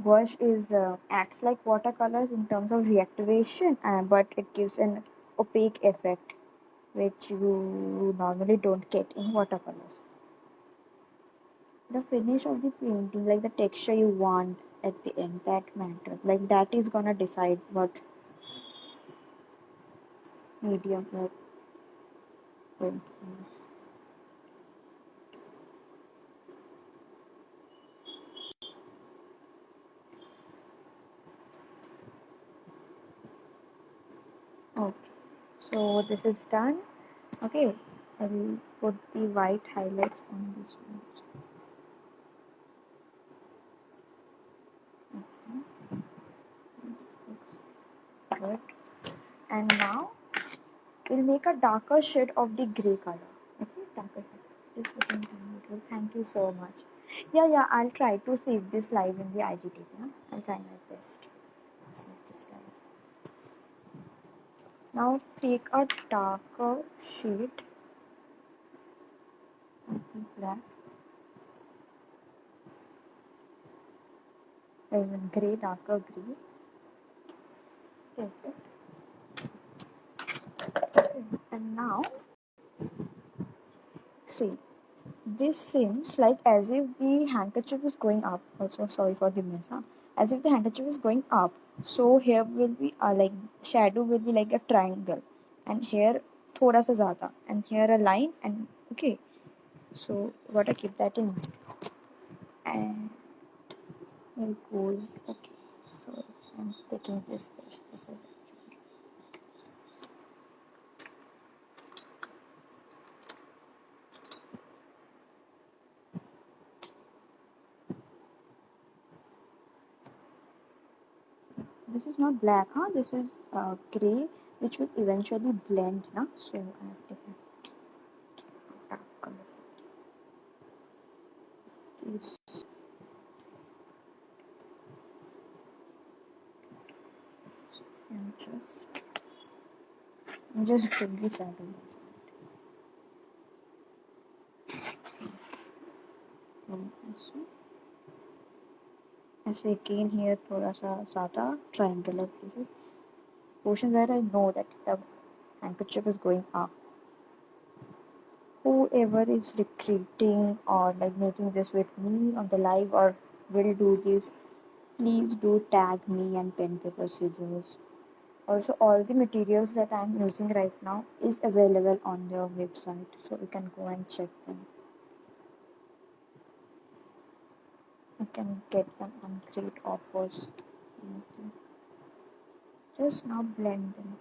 Gouache is acts like watercolors in terms of reactivation, but it gives an opaque effect, which you normally don't get in watercolors. The finish of the painting, like the texture you want at the end, that matters. Like that is gonna decide what medium you're going to use. Okay, so this is done. Okay, I will put the white highlights on this one. Okay, this looks good. And now we'll make a darker shade of the gray color. Okay, darker shade. This looking beautiful. Thank you so much. Yeah, I'll try to save this live in the IGTV. Huh? I'll try my best. Save this live. Now take a darker shade of the black. Even gray, darker gray. Take it. Okay. And now, see, this seems like as if the handkerchief is going up. Also, sorry for the mess. Huh? As if the handkerchief is going up. So here will be like shadow will be like a triangle, and here thoda sa zyada, and here a line, and okay. So gotta keep that in mind. And it goes okay. So I'm taking this brush. This is actually. This is not black, huh? This is gray, which will eventually blend, na? So I have taken dark color. This and just bring the shadow inside. ऐसे again here थोड़ा सा ज़्यादा triangular pieces. Portion where I know that the handkerchief is going up. Whoever is recreating or like making this with me on the live or will do this, please do tag me and pen, paper, scissors. Also, all the materials that I'm using right now is available on their website, so you can go and check them. You can get them on great offers. Just now blend them.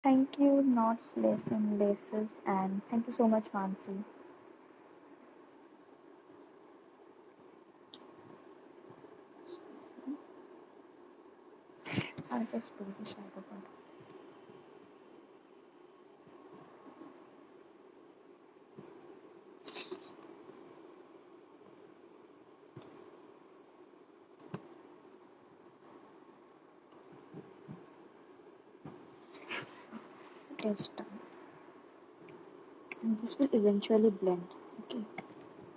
Thank you, knots, lace and laces, and thank you so much, Mansi. I'll just do the shadow part. It is done. And this will eventually blend. Okay,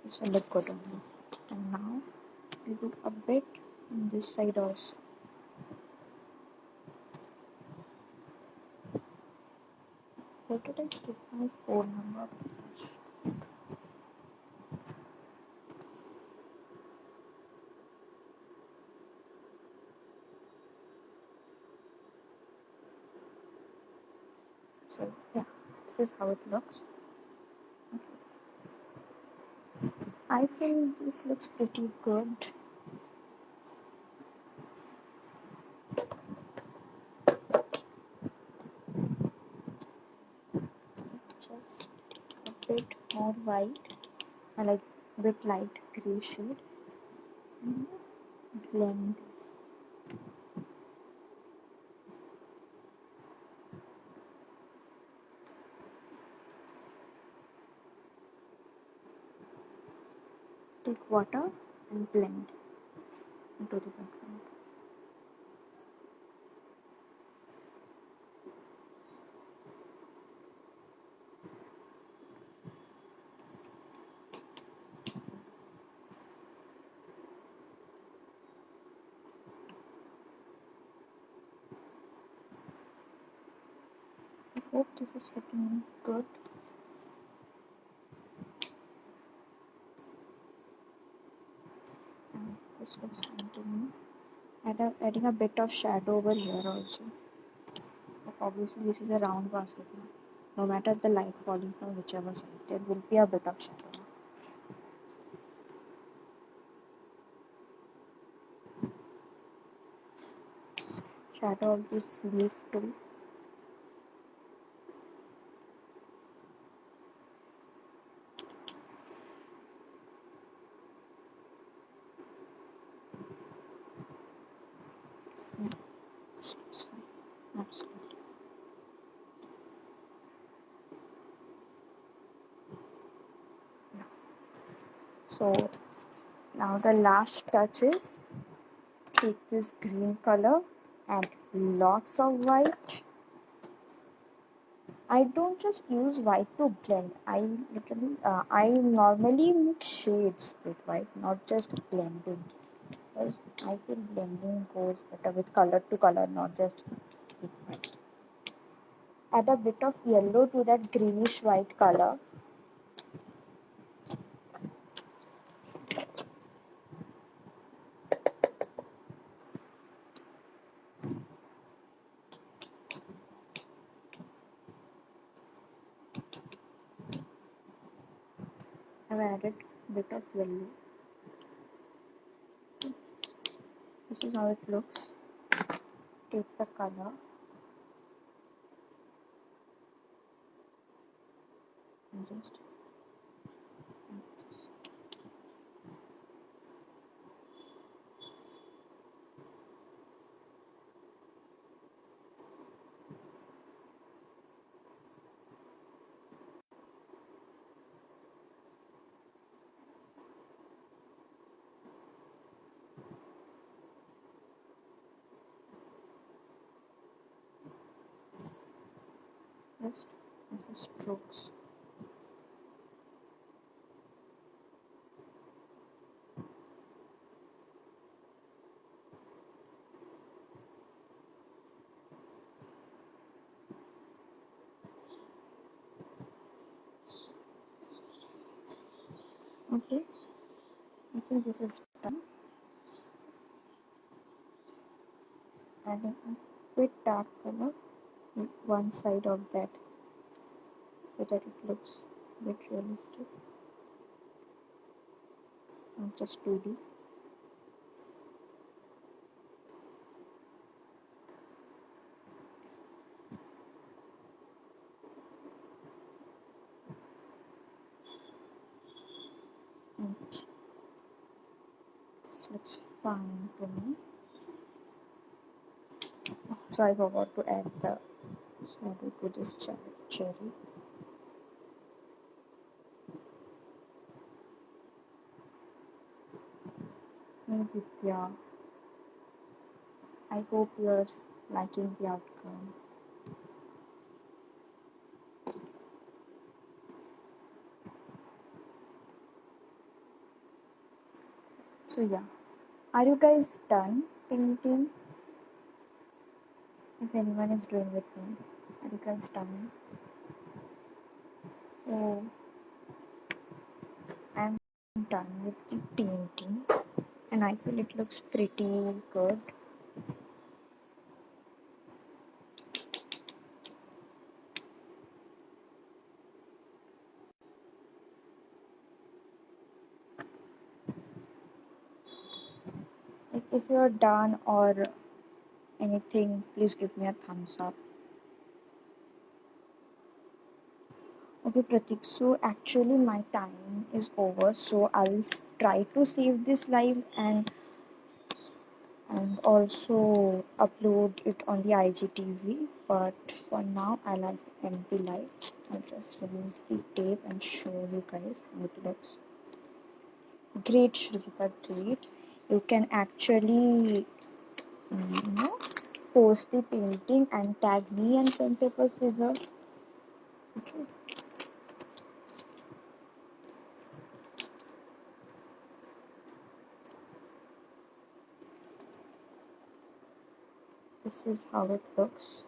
this will look good only. And now we do a bit on this side also. Where did I keep my phone number? So yeah, this is how it looks. I feel this looks pretty good. Just a bit more white, I like a bit light gray shade. And blend this. Take water and blend into the background. I hope this is looking good. And this looks fine to me. Adding a bit of shadow over here also. But obviously this is a round basket now. No matter the light falling from whichever side, there will be a bit of shadow. Shadow of this leaf too. Yeah, this looks fine. Absolutely. So now the last touch is take this green color and lots of white. I don't just use white to blend. I normally mix shades with white, not just blending. Because I feel blending goes better with color to color, not just with white. Add a bit of yellow to that greenish white color. I've added a bit of yellow. This is how it looks. Take the color and just this is strokes. Okay, I think this is done. adding a bit dark color on one side of that so that it looks a bit realistic, not just 2D. And this looks fine to me. Oh, so I forgot to add the shadow to this cherry. Vidya, I hope you're liking the outcome. So yeah, are you guys done painting? If anyone is doing with me, are you guys done? So I'm done with the painting and I feel it looks pretty good. Like if you're done or anything, please give me a thumbs up. Okay, Pratik, so actually my time is over, so I'll try to save this live and also upload it on the IGTV. But for now, I'll end the live. I'll just remove the tape and show you guys how it looks. Great, Shrika, great. You can actually, post the painting and tag me and pen paper scissors. Okay. This is how it looks.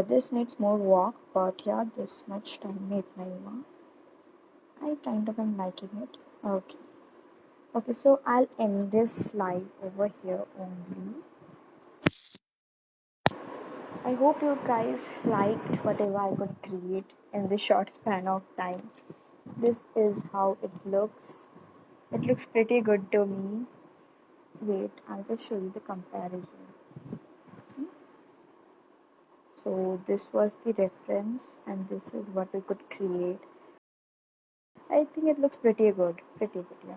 This needs more work, but yeah, this much time made my work. I kind of am liking it. Okay. Okay, so I'll end this live over here only. I hope you guys liked whatever I could create in this short span of time. This is how it looks. It looks pretty good to me. Wait, I'll just show you the comparison. Okay. So this was the reference and this is what we could create. I think it looks pretty good. Pretty good, yeah.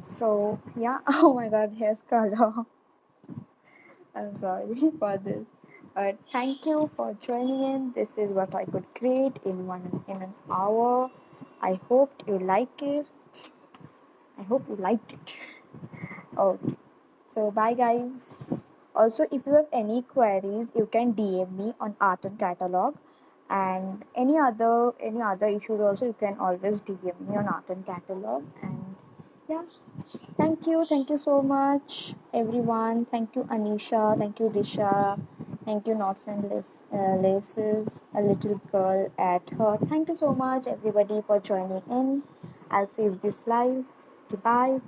So yeah, oh my god, here's color. I'm sorry for this. But thank you for joining in. This is what I could create in an hour. I hope you like it. I hope you liked it. Okay. So bye guys. Also, if you have any queries, you can DM me on Art and Catalog. And any other issues also, you can always DM me on Art and Catalog. And yeah, thank you so much everyone. Thank you Anisha, thank you Disha, thank you Knots and Laces, a little girl at her. Thank you so much everybody for joining in. I'll save this live. Goodbye.